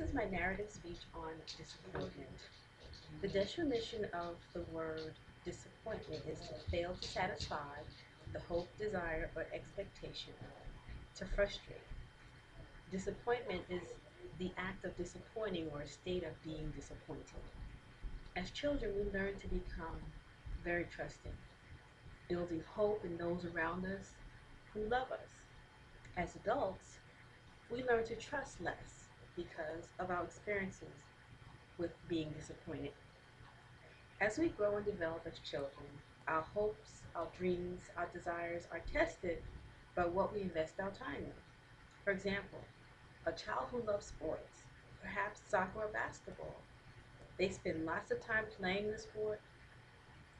is my narrative speech on disappointment. The definition of the word disappointment is to fail to satisfy the hope, desire, or expectation, to frustrate. Disappointment is the act of disappointing or a state of being disappointed. As children, we learn to become very trusting, building hope in those around us who love us. As adults, we learn to trust less because of our experiences with being disappointed. As we grow and develop as children, our hopes, our dreams, our desires are tested by what we invest our time in. For example, a child who loves sports, perhaps soccer or basketball, they spend lots of time playing the sport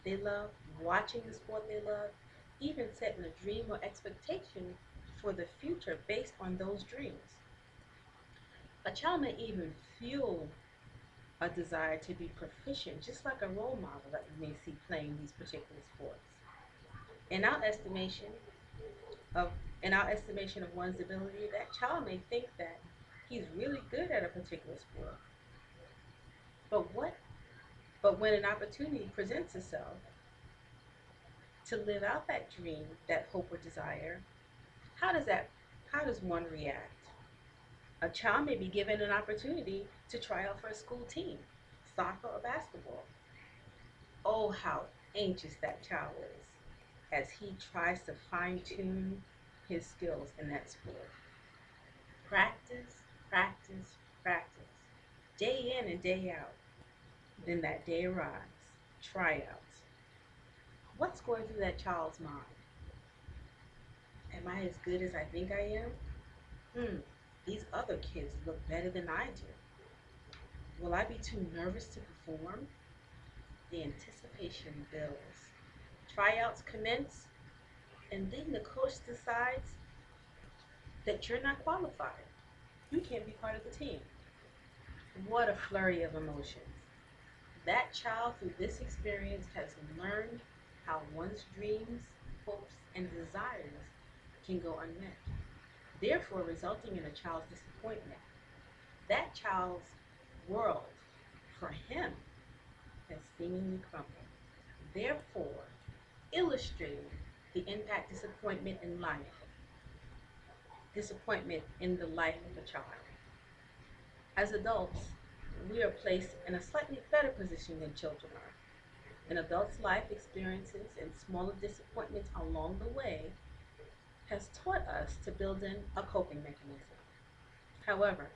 they love, watching the sport they love, even setting a dream or expectation for the future based on those dreams. A child may even fuel a desire to be proficient, just like a role model that we may see playing these particular sports. In our estimation of in our estimation of one's ability, that child may think that he's really good at a particular sport. But what but when an opportunity presents itself to live out that dream, that hope or desire, how does that how does one react? A child may be given an opportunity to try out for a school team, soccer or basketball. Oh, how anxious that child is as he tries to fine tune his skills in that sport. Practice, practice, practice, day in and day out. Then that day arrives, tryouts. What's going through that child's mind? Am I as good as I think I am? These other kids look better than I do. Will I be too nervous to perform? The anticipation builds. Tryouts commence, and then the coach decides that you're not qualified. You can't be part of the team. What a flurry of emotions. That child, through this experience, has learned how one's dreams, hopes, and desires can go unmet, therefore, resulting in a child's disappointment. That child's world, for him, has seemingly crumbled, therefore, illustrating the impact disappointment in the life of a child. As adults, we are placed in a slightly better position than children are. An adult's life experiences and smaller disappointments along the way has taught us to build in a coping mechanism. However,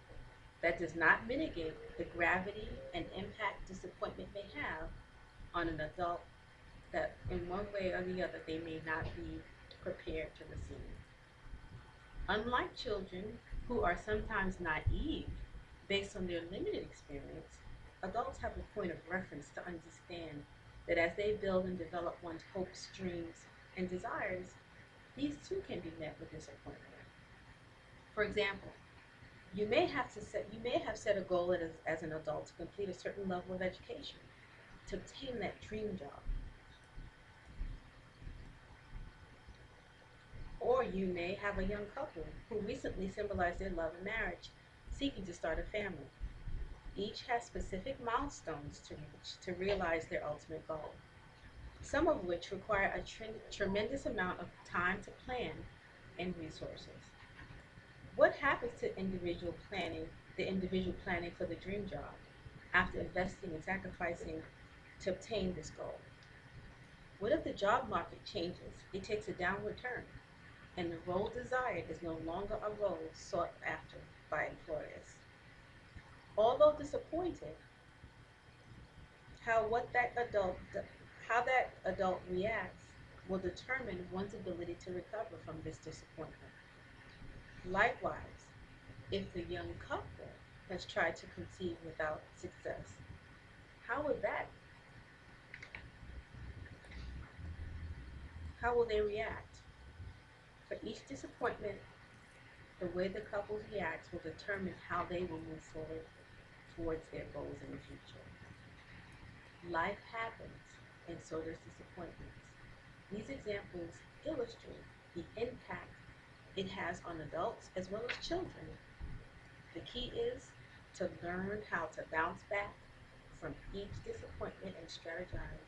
that does not mitigate the gravity and impact disappointment may have on an adult that in one way or the other they may not be prepared to receive. Unlike children who are sometimes naive based on their limited experience, adults have a point of reference to understand that as they build and develop one's hopes, dreams, and desires, these too can be met with disappointment. For example, you may have set a goal as an adult to complete a certain level of education, to obtain that dream job. Or you may have a young couple who recently symbolized their love and marriage, seeking to start a family. Each has specific milestones to reach to realize their ultimate goal, some of which require a tremendous amount of time to plan and resources. What happens to the individual planning for the dream job after investing and sacrificing to obtain this goal? What if the job market changes? It takes a downward turn, and the role desired is no longer a role sought after by employers. Although disappointed, how what that adult how that adult reacts will determine one's ability to recover from this disappointment. Likewise, if the young couple has tried to conceive without success, how would that how will they react? For each disappointment, the way the couple reacts will determine how they will move forward towards their goals in the future. Life happens, and so does disappointments. These examples illustrate the impact it has on adults as well as children. The key is to to learn how to bounce back from each disappointment and strategize